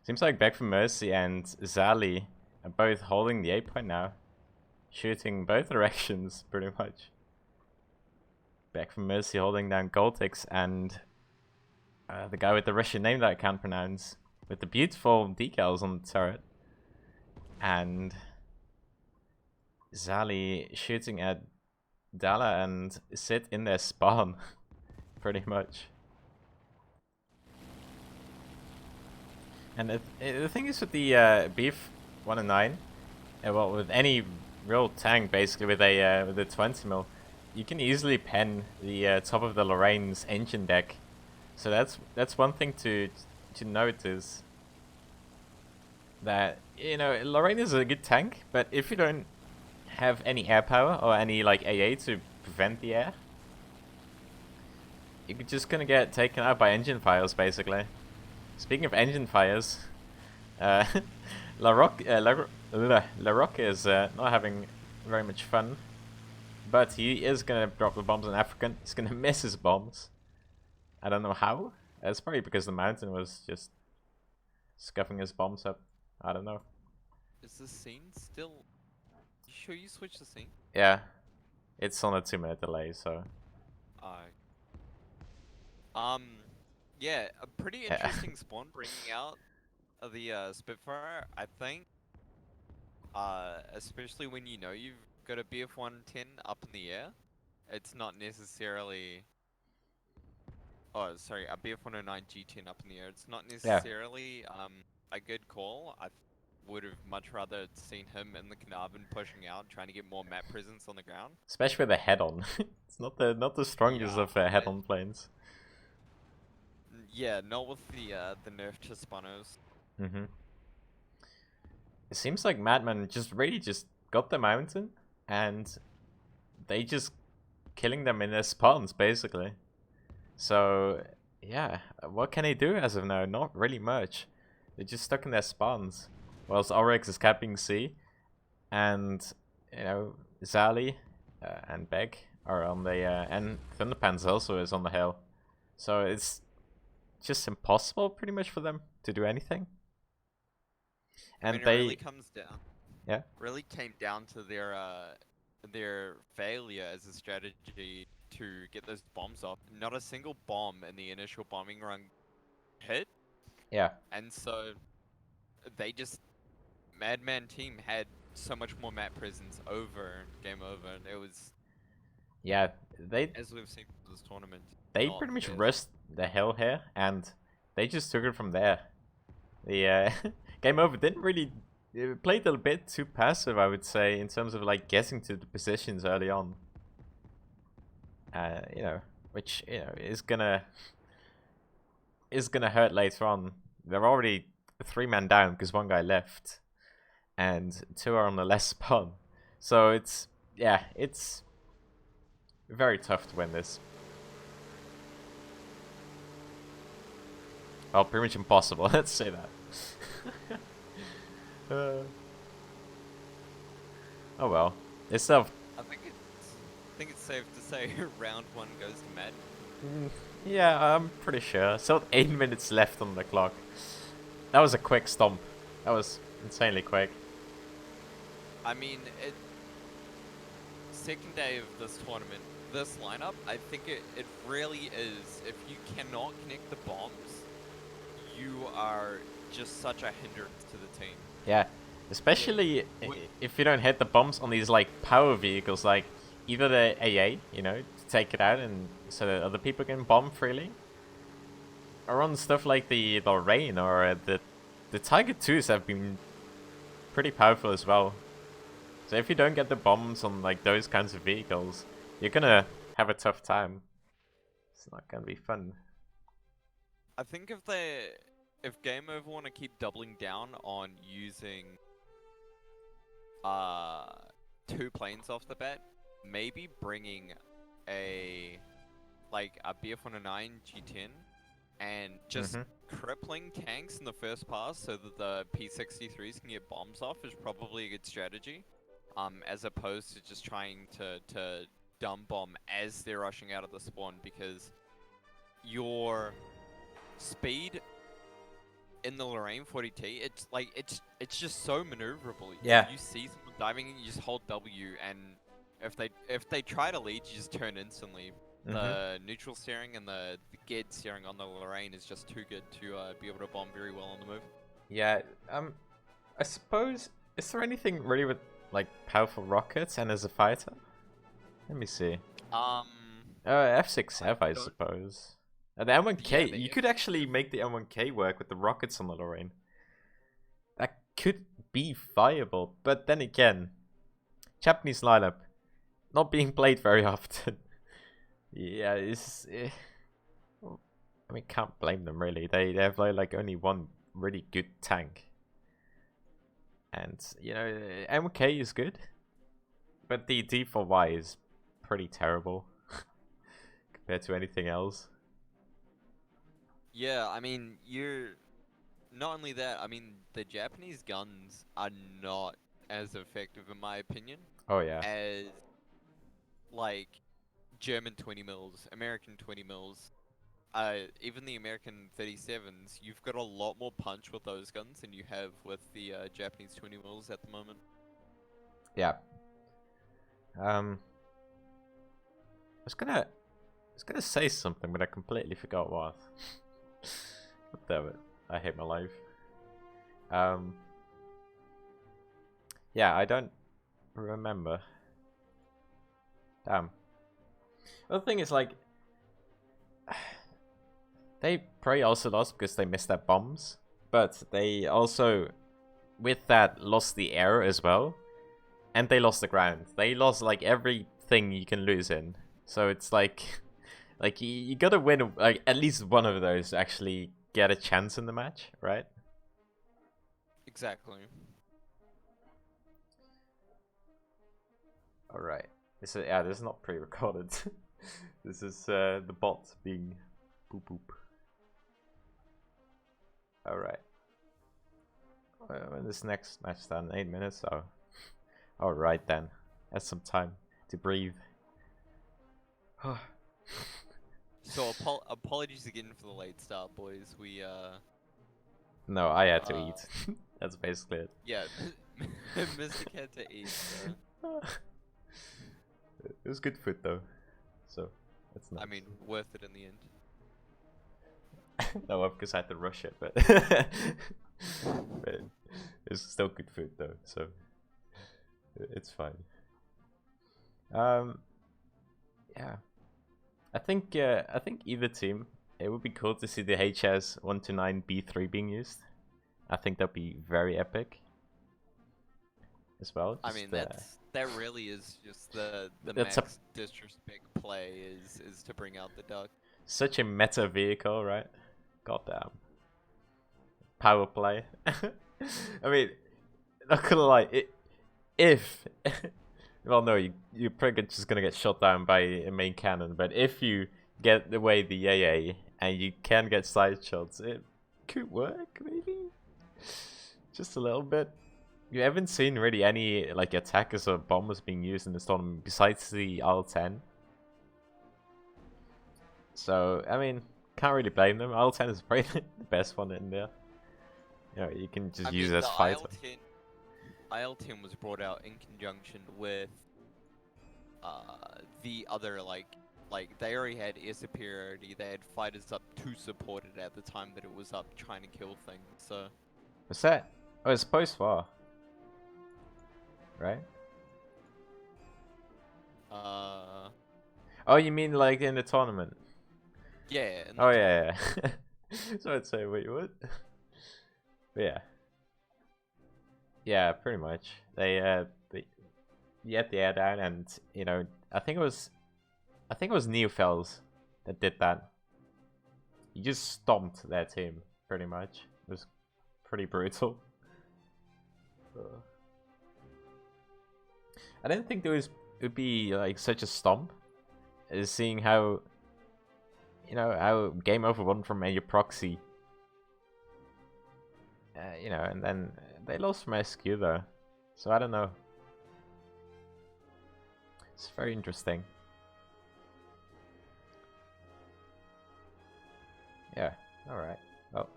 Seems like Back for Mercy and Zali are both holding the A point now. Shooting both directions, pretty much. Back for Mercy holding down Goltix and the guy with the Russian name that I can't pronounce. With the beautiful decals on the turret. And Zali shooting at Dala and Sid in their spawn. Pretty much. And the thing is with the Beef 109, well, with any real tank, basically with a 20 mil, you can easily pen the top of the Lorraine's engine deck. So that's one thing to note is that, you know, Lorraine is a good tank, but if you don't have any air power or any like AA to prevent the air, you're just gonna get taken out by engine fires, basically. Speaking of engine fires, uh, Larocque is not having very much fun, but he is gonna drop the bombs on African. He's gonna miss his bombs. I don't know how. It's probably because the mountain was just scuffing his bombs up. I don't know. Is the scene still... You sure you switched the scene? Yeah, it's on a 2-minute delay, so. Yeah, a pretty Yeah. interesting spawn bringing out the Spitfire, I think. Especially when you know you've got a BF-110 up in the air. It's not necessarily... Oh, sorry, a BF-109 G10 up in the air. It's not necessarily a good call. I would have much rather seen him in the Carnarvon pushing out, trying to get more map presence on the ground. Especially with a head-on. It's not the strongest of head-on planes. Yeah, not with the nerf to Spanos. Mm-hmm. It seems like Madman just really just got the mountain, and they just killing them in their spawns, basically. So, yeah, what can they do as of now? Not really much. They're just stuck in their spawns. Whilst Oryx is capping C, and, you know, Zali and Beg are on the, and Thunderpants also is on the hill. So it's just impossible, pretty much, for them to do anything. And I mean, it really comes down. Yeah. Really came down to their failure as a strategy to get those bombs off. Not a single bomb in the initial bombing run hit. Yeah. And so they just... Madman team had so much more map presence over GameOVer. And it was... Yeah, they... As we've seen for this tournament. They pretty much rushed the hill here, and they just took it from there. The GameOVer didn't really... It played a bit too passive, I would say, in terms of like getting to the positions early on. You know, which, you know, is gonna hurt later on. They're already 3-man down because one guy left, and 2 are on the last spawn. So it's, yeah, it's very tough to win this. Well, pretty much impossible. Let's say that. Oh well. It's tough. I think it's safe to say round 1 goes to Mad. Yeah, I'm pretty sure. Still 8 minutes left on the clock. That was a quick stomp. That was insanely quick. I mean, second day of this tournament, this lineup, I think it really is. If you cannot connect the bombs, you are just such a hindrance to the team. Yeah, especially if you don't hit the bombs on these like power vehicles, like either the AA, you know, to take it out and so that other people can bomb freely, or on stuff like the Lorraine or the Tiger 2s have been pretty powerful as well. So if you don't get the bombs on like those kinds of vehicles, you're gonna have a tough time. It's not gonna be fun. I think if GameOVer want to keep doubling down on using 2 planes off the bat, maybe bringing a BF-109 G10 and just crippling tanks in the first pass so that the P-63s can get bombs off is probably a good strategy. As opposed to just trying to dumb bomb as they're rushing out of the spawn, because your speed in the Lorraine 40T, it's like it's just so maneuverable. Yeah. You see someone diving in, you just hold W, and if they try to lead, you just turn instantly. The neutral steering and the geared steering on the Lorraine is just too good to be able to bomb very well on the move. Yeah. I suppose, is there anything really with like powerful rockets and as a fighter? Let me see. F6F, I suppose. The M1K, Yeah, you could actually make the M1K work with the rockets on the Lorraine. That could be viable, but then again, Japanese lineup not being played very often. Yeah, I mean, can't blame them really. They have like only one really good tank, and you know, M1K is good, but the D4Y is pretty terrible compared to anything else. Yeah, I mean, you're not only that. I mean, the Japanese guns are not as effective, in my opinion, Oh yeah. as like German 20 mils, American 20 mils, even the American 37s. You've got a lot more punch with those guns than you have with the Japanese 20 mils at the moment. Yeah. I was gonna say something, but I completely forgot what. God damn it! I hate my life. Yeah, I don't remember. Damn. Well, the thing is, like, they probably also lost because they missed their bombs, but they also, with that, lost the air as well, and they lost the ground. They lost like everything you can lose in. So it's like, like you gotta win like at least one of those to actually get a chance in the match, right? Exactly. All right. This is not pre-recorded. This is the bot being boop boop. All right. When this next match done, 8 minutes. Oh, all right then. That's some time to breathe. So apologies again for the late start, boys. We No, I had to eat. That's basically it. yeah, Mr. had to eat. So. It was good food though, so that's nice. I mean, worth it in the end. No, because I had to rush it, but but it's still good food though, so it's fine. Yeah, I think either team, it would be cool to see the HS 129 B3 being used. I think that'd be very epic as well. I mean, that really is just the that's max disrespect play is to bring out the duck. Such a meta vehicle, right? Goddamn. Power play. I mean, not gonna lie, if well, no, you're probably just gonna get shot down by a main cannon, but if you get away the AA and you can get side shots, it could work, maybe? Just a little bit. You haven't seen really any like attackers or bombers being used in this tournament besides the Al-10. So, I mean, can't really blame them. Al-10 is probably the best one in there. You know, you can just use it as fighter. IL-10 was brought out in conjunction with the other like they already had air superiority. They had fighters up to support it at the time that it was up trying to kill things. So What's that? Oh, it's post-war. Right? Oh, you mean like in the tournament? Yeah. Oh, yeah. So I'd say, wait, what? But yeah. Yeah, pretty much. They had the air down, and you know, I think it was Neofels that did that. He just stomped their team, pretty much. It was pretty brutal. I didn't think it would be like such a stomp, as seeing how, you know, how GameOVer won from a proxy. You know, and then they lost from SQ though, so I don't know. It's very interesting. Yeah, alright. Well,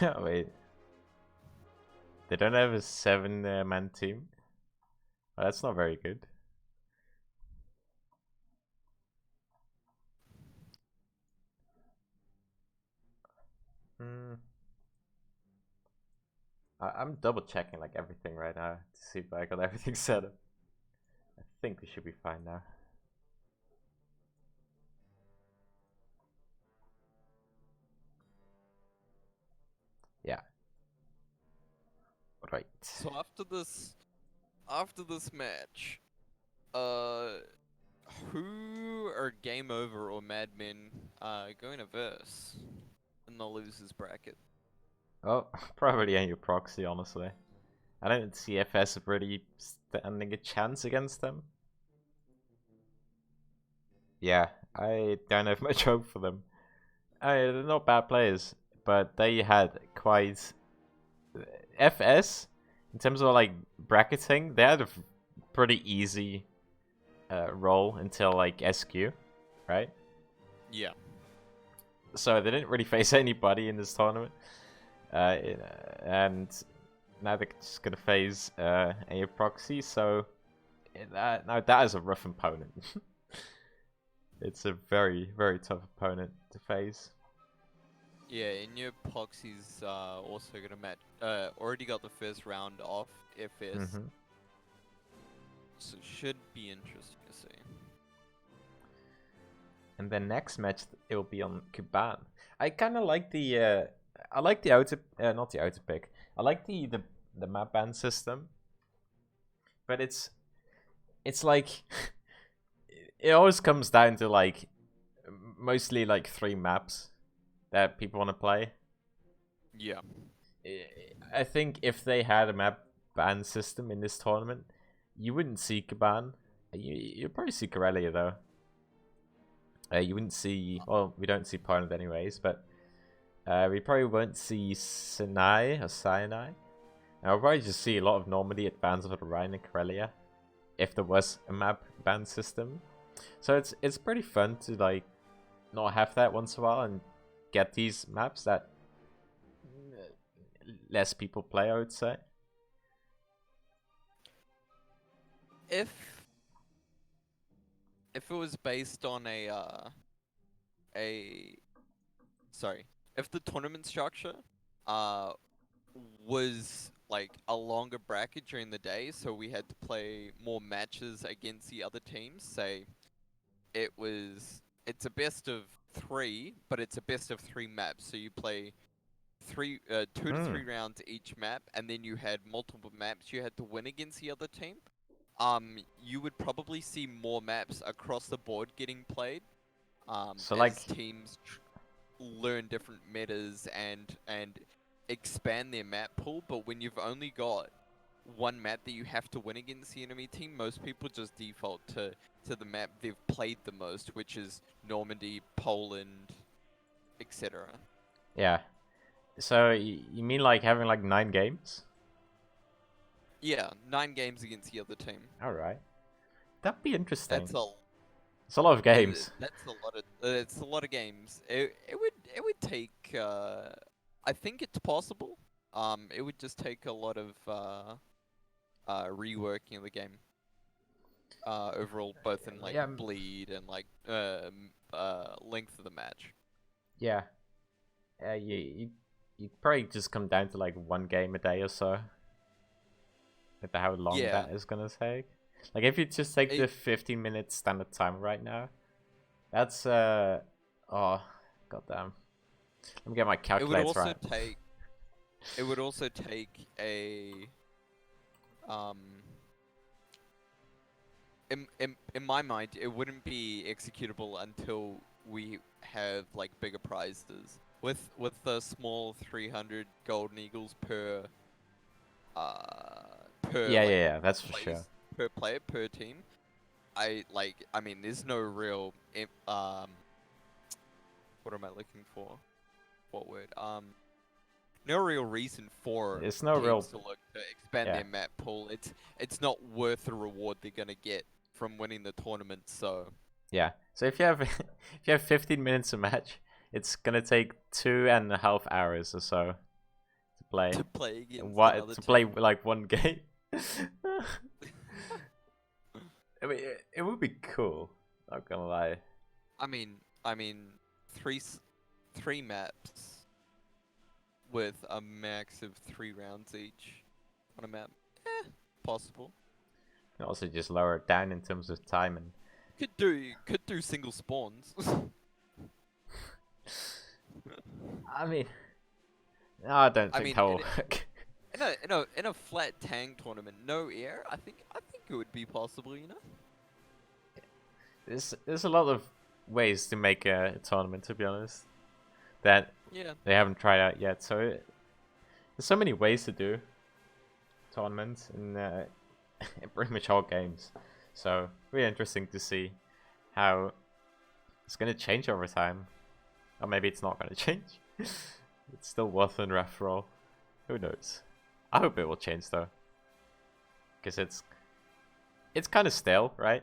Wait. They don't have a 7-man team? Oh, that's not very good. I'm double checking like everything right now to see if I got everything set up. I think we should be fine now. Yeah. Right. So after this match, who are GameOVer or Mad Men going to verse in the losers bracket? Oh, probably any proxy, honestly. I don't see FS really standing a chance against them. Yeah, I don't have much hope for them. They're not bad players, but they had quite... FS, in terms of like bracketing, they had a pretty easy role until like SQ, right? Yeah. So they didn't really face anybody in this tournament. And now they're just gonna face a proxy, so now that is a rough opponent. It's a very, very tough opponent to face. Yeah, and your Poxy's also gonna match. Already got the first round off FS, so should be interesting to see. And then next match it will be on Kuban. I kind of like the I like the auto not the auto pick. I like the map ban system, but it's like it always comes down to like mostly like 3 maps that people want to play. Yeah. I think if they had a map ban system in this tournament, you wouldn't see Kuban. You'd probably see Corellia though. You wouldn't see, well, we don't see Poland anyways, but we probably won't see Sinai or Sinai. And we'll probably just see a lot of Normandy at bans of Rhine and Karelia if there was a map ban system. So it's pretty fun to like not have that once in a while and get these maps that less people play, I would say. If it was based on if the tournament structure was like a longer bracket during the day, so we had to play more matches against the other teams, say it's a best of 3, but it's a best of 3 maps, so you play 2 to 3 rounds each map, and then you had multiple maps you had to win against the other team. You would probably see more maps across the board getting played. So as like teams learn different metas and expand their map pool. But when you've only got one map that you have to win against the enemy team, most people just default to the map they've played the most, which is Normandy, Poland, etc. Yeah. So you mean like having like 9 games? Yeah, 9 games against the other team. All right, that'd be interesting. It's a lot of games. That's a lot of. It's a lot of games. It would take. I think it's possible. It would just take a lot of reworking of the game. Overall, both in like bleed and like length of the match. Yeah. You probably just come down to like 1 game a day or so. With how long that is gonna take. Like if you just take the 15-minute standard time right now, that's oh goddamn. Let me get my calculator right. It would also take a in my mind, it wouldn't be executable until we have like bigger prizes. With the small 300 golden eagles per yeah, that's for sure. Per player, per team. I mean, there's no real what am I looking for? What word? No real reason for teams to look to expand their map pool. It's not worth the reward they're gonna get from winning the tournament. So yeah. So if you have 15 minutes a match, it's gonna take 2.5 hours or so play. To play against What another to play team. like one game? I mean, it would be cool. Not gonna lie. I mean, three maps with a max of 3 rounds each on a map. Possible. And also just lower it down in terms of time and. Could do single spawns. I mean, no, I don't I think mean, that will work. in a flat tank tournament, no air. I think it would be possible. You know. There's a lot of ways to make a tournament, to be honest, that Yeah. they haven't tried out yet. So there's so many ways to do tournaments in pretty much all games. So really interesting to see how it's gonna change over time, or maybe it's not gonna change. It's still worth it after all. Who knows? I hope it will change though, because it's kind of stale, right?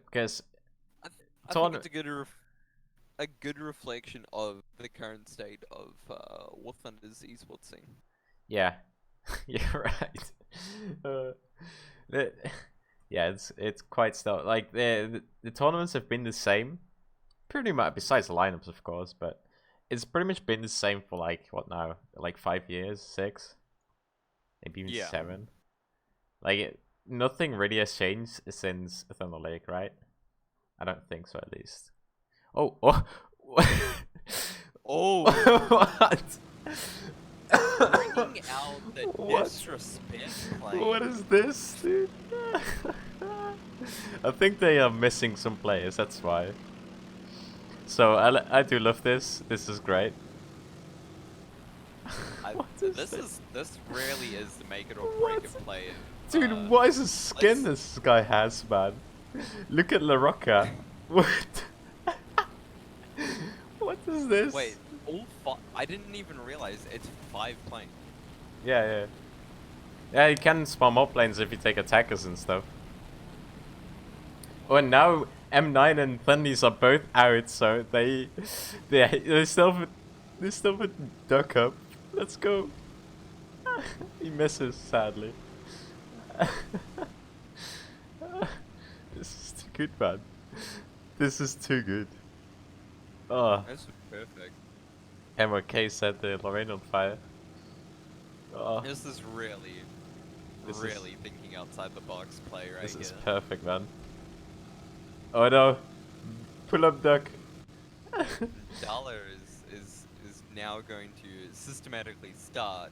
Because I think it's a good reflection of the current state of War Thunder's esports scene. yeah, you're right. The- yeah, it's quite stale. Like the tournaments have been the same, pretty much. Besides the lineups, of course, but it's pretty much been the same for like what now? Like 5 years, 6, maybe even 7. Like nothing really has changed since Thunder Lake, right? I don't think so, at least. Oh, Oh, what? bringing out the What? disrespect play. What is this, dude? I think they are missing some players. That's why. So I do love this. This is great. This really is the make it or break it play. Dude, what is the skin this guy has, man? Look at La Rocca. What? What is this? Wait, I didn't even realize it's 5 playing. Yeah. Yeah, you can spawn more planes if you take attackers and stuff. Oh, and now M9 and Thundies are both out, so they still duck up. Let's go. He misses, sadly. This is too good, man. This is too good. Oh, That's perfect. MOK set the Lorraine on fire. Oh, This is really thinking outside the box play right this here. is perfect, man. Oh no. Pull up duck. Dollar is now going to systematically start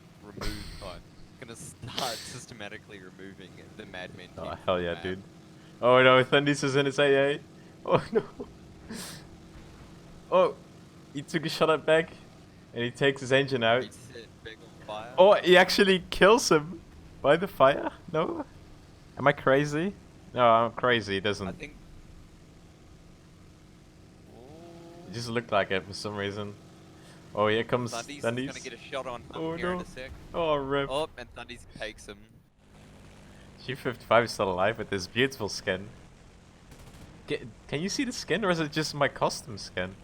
systematically removing the Madmen. Oh team hell from the yeah, map. dude. Oh no, Thundies is in his AA. Oh no. Oh, he took a shot at Beck, and he takes his engine out. He's hit big on fire. Oh, he actually kills him by the fire? No? Am I crazy? No, I'm crazy. He doesn't. I think. It just looked like it for some reason. Oh, here comes Thundies is Thundies. gonna get a shot on Oh, him here in no. a sec. Oh, rip. Oh, and Thundies takes him. G55 is still alive with this beautiful skin. Can you see the skin, or is it just my custom skin?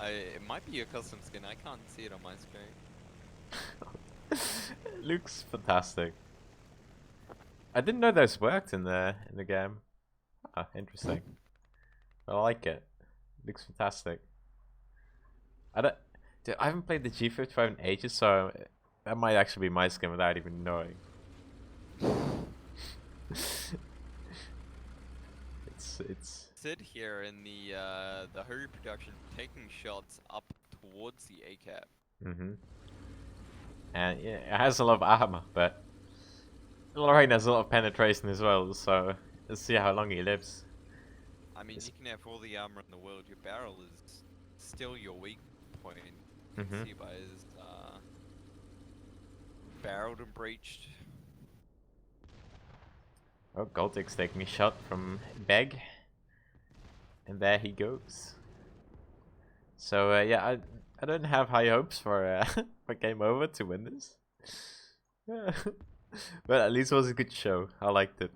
It might be a custom skin. I can't see it on my screen. It looks fantastic. I didn't know those worked in the game. Ah, interesting. I like it. Looks fantastic. Dude, I haven't played the G55 in ages, so that might actually be my skin without even knowing. it's Sid here in the Hurry production taking shots up towards the ACAP. and yeah, it has a lot of armor, but Lorraine has a lot of penetration as well, so let's see how long he lives. I mean, you can have all the armor in the world. Your barrel is still your weak point. You can see by his barreled and breached. Oh, Golddig's taking a shot from Beg. And there he goes. So yeah, I don't have high hopes for for GameOVer to win this. But at least it was a good show. I liked it.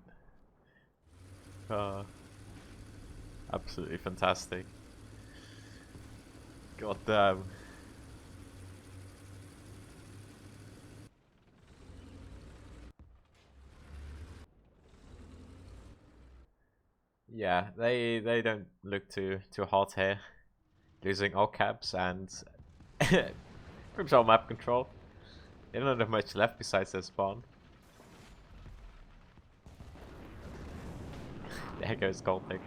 Absolutely fantastic. God damn. Yeah, they don't look too hot here. Losing all caps and pretty much all map control. They don't have much left besides their spawn. There goes Goldpix.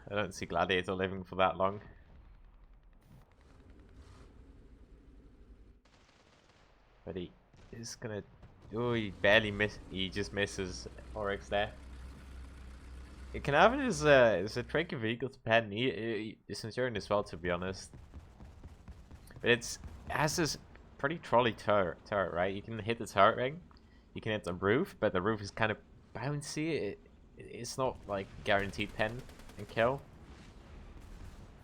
I don't see Gladiator living for that long. But he is gonna... Oh, he barely miss. He just misses Oryx there. Canavan is a tricky vehicle to pen. He Centurion as well, to be honest. But it has this pretty trolley turret, right? You can hit the turret ring, you can hit the roof, but the roof is kind of bouncy. It's not like guaranteed pen and kill.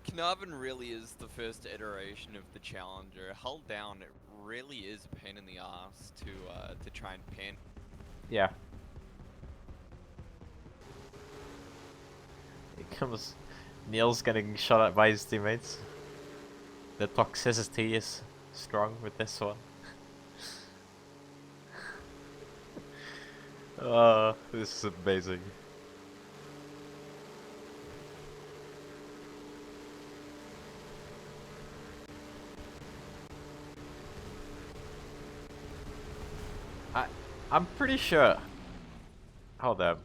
Carnarvon really is the first iteration of the Challenger. Held down, it really is a pain in the ass to try and pin. Yeah. Here comes Neil's getting shot at by his teammates. The toxicity is strong with this one. Oh, this is amazing. I'm pretty sure. Hold up.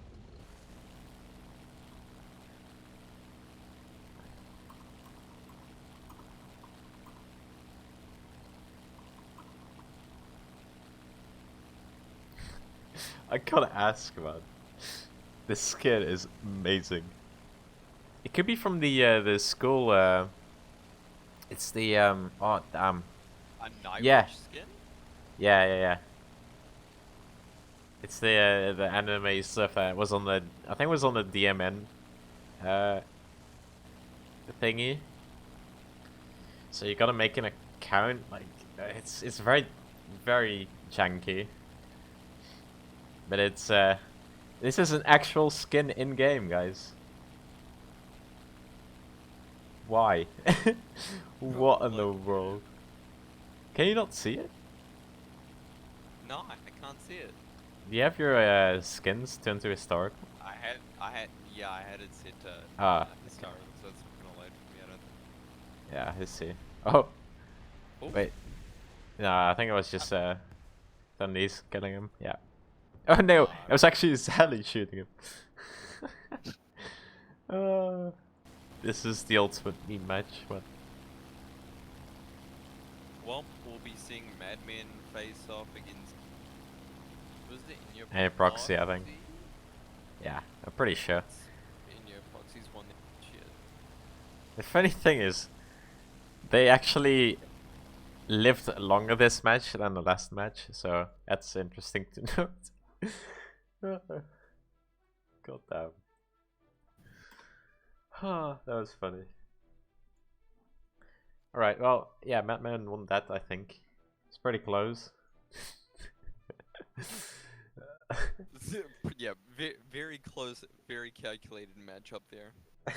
I gotta ask, man. This skin is amazing. It could be from the school. It's the oh damn. A Nightwatch Yeah. skin? Yeah. It's the anime stuff that was on the, I think it was on the DMN thingy. So you gotta make an account. Like it's very janky. But it's this is an actual skin in game, guys. Why? What in the world? Can you not see it? No, I can't see it. Do you have your skins turned to historical? I had it set to historical, so it's not gonna load for me. I don't. Yeah, I see. Oh, Ooh. wait. No, I think it was just Dundee's killing him. Yeah. Oh no, it was actually Sally shooting him. This is the ultimate meme match. What? Well, we'll be seeing Madmen face off against. Was it in your And Proxy, I think. Yeah, I'm pretty sure. In your Proxy's won that shit. The funny thing is, they actually lived longer this match than the last match, so that's interesting to note. God damn. That was funny. Alright, well, yeah, Madman won that, I think. It's pretty close. Yeah, very close, very calculated matchup there.